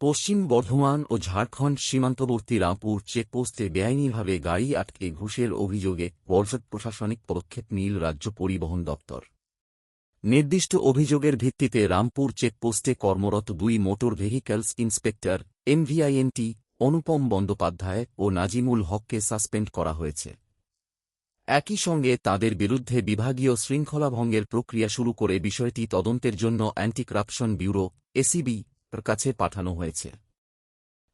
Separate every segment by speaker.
Speaker 1: পশ্চিম বর্ধমান ও ঝাড়খণ্ড সীমান্তবর্তী রামপুর চেকপোস্টে বেআইনিভাবে গাড়ি আটকে ঘুষের অভিযোগে বর্ষদ প্রশাসনিক পদক্ষেপ নিল রাজ্য পরিবহন দপ্তর। নির্দিষ্ট অভিযোগের ভিত্তিতে রামপুর চেকপোস্টে কর্মরত 2 মোটর ভেহিকলস ইন্সপেক্টর MVINT অনুপম বন্দ্যোপাধ্যায় ও নাজিমুল হককে সাসপেন্ড করা হয়েছে। একই সঙ্গে তাদের বিরুদ্ধে বিভাগীয় শৃঙ্খলাভঙ্গের প্রক্রিয়া শুরু করে বিষয়টি তদন্তের জন্য অ্যান্টি করাপশন ব্যুরো ACB এর কাছে পাঠানো হয়েছে।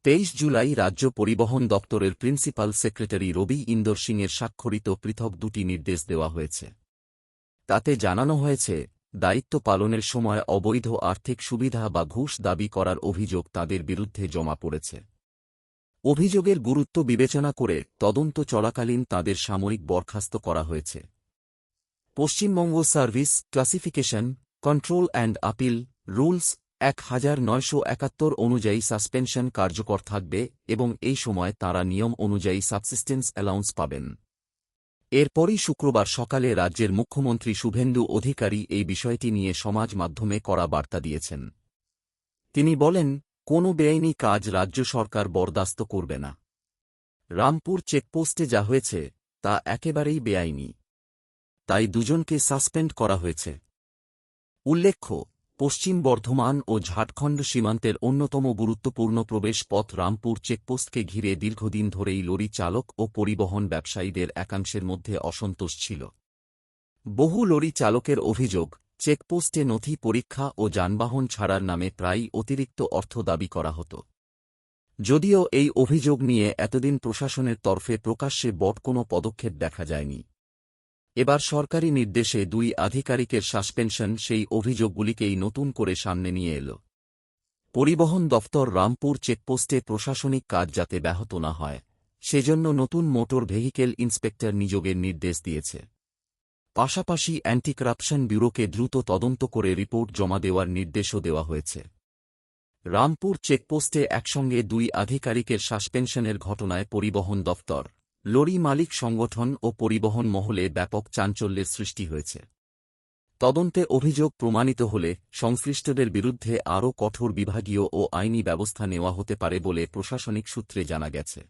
Speaker 1: 23 জুলাই রাজ্য পরিবহন দপ্তরের প্রিন্সিপাল সেক্রেটারি রবি ইন্দর সিংয়ের স্বাক্ষরিত পৃথক 2টি নির্দেশ দেওয়া হয়েছে। তাতে জানানো হয়েছে, দায়িত্ব পালনের সময় অবৈধ আর্থিক সুবিধা বা ঘুষ দাবি করার অভিযোগ তাদের বিরুদ্ধে জমা পড়েছে। অভিযোগের গুরুত্ব বিবেচনা করে তদন্ত চলাকালীন তাদের সাময়িক বরখাস্ত করা হয়েছে। Paschimbanga service classification control and appeal rules 1971 অনুযায়ী সাসপেনশন কার্যকর থাকবে এবং এই সময় তাঁরা নিয়ম অনুযায়ী সাবসিস্টেন্স অ্যালাউন্স পাবেন। এরপরই শুক্রবার সকালে রাজ্যের মুখ্যমন্ত্রী শুভেন্দু অধিকারী এই বিষয়টি নিয়ে সমাজ মাধ্যমে কড়া বার্তা দিয়েছেন। তিনি বলেন, কোনো বেআইনি কাজ রাজ্য সরকার বরদাস্ত করবে না। রামপুর চেকপোস্টে যা হয়েছে তা একেবারেই বেআইনি, তাই দুজনকে সাসপেন্ড করা হয়েছে। উল্লেখ্য, পশ্চিম বর্ধমান ও ঝাড়খণ্ড সীমান্তের অন্যতম গুরুত্বপূর্ণ প্রবেশ পথ রামপুর চেকপোস্টকে ঘিরে দীর্ঘদিন ধরেই লরি চালক ও পরিবহন ব্যবসায়ীদের একাংশের মধ্যে অসন্তোষ ছিল। বহু লরি চালকের অভিযোগ, চেকপোস্টে নথি পরীক্ষা ও যানবাহন ছাড়ার নামে প্রায়ই অতিরিক্ত অর্থ দাবি করা হতো। যদিও এই অভিযোগ নিয়ে এতদিন প্রশাসনের তরফে প্রকাশ্যে বড় কোনো পদক্ষেপ দেখা যায়নি। এবার সরকারি নির্দেশে 2 আধিকারিকের সাসপেনশন সেই অভিযোগগুলিকেই নতুন করে সামনে নিয়ে এল। পরিবহন দফতর রামপুর চেকপোস্টে প্রশাসনিক কাজ যাতে ব্যাহত না হয়, সেজন্য নতুন মোটর ভেহিকেল ইন্সপেক্টর নিয়োগের নির্দেশ দিয়েছে। পাশাপাশি অ্যান্টি করাপশন ব্যুরোকে দ্রুত তদন্ত করে রিপোর্ট জমা দেওয়ার নির্দেশও দেওয়া হয়েছে। রামপুর চেকপোস্টে একসঙ্গে 2 আধিকারিকের সাসপেনশনের ঘটনায় পরিবহন দফতর, লরি মালিক সংগঠন ও পরিবহন মহলে ব্যাপক চাঞ্চল্যের সৃষ্টি হয়েছে। তদন্তে অভিযোগ প্রমাণিত হলে সংশ্লিষ্টদের বিরুদ্ধে আরও কঠোর বিভাগীয় ও আইনি ব্যবস্থা নেওয়া হতে পারে বলে প্রশাসনিক সূত্রে জানা গেছে।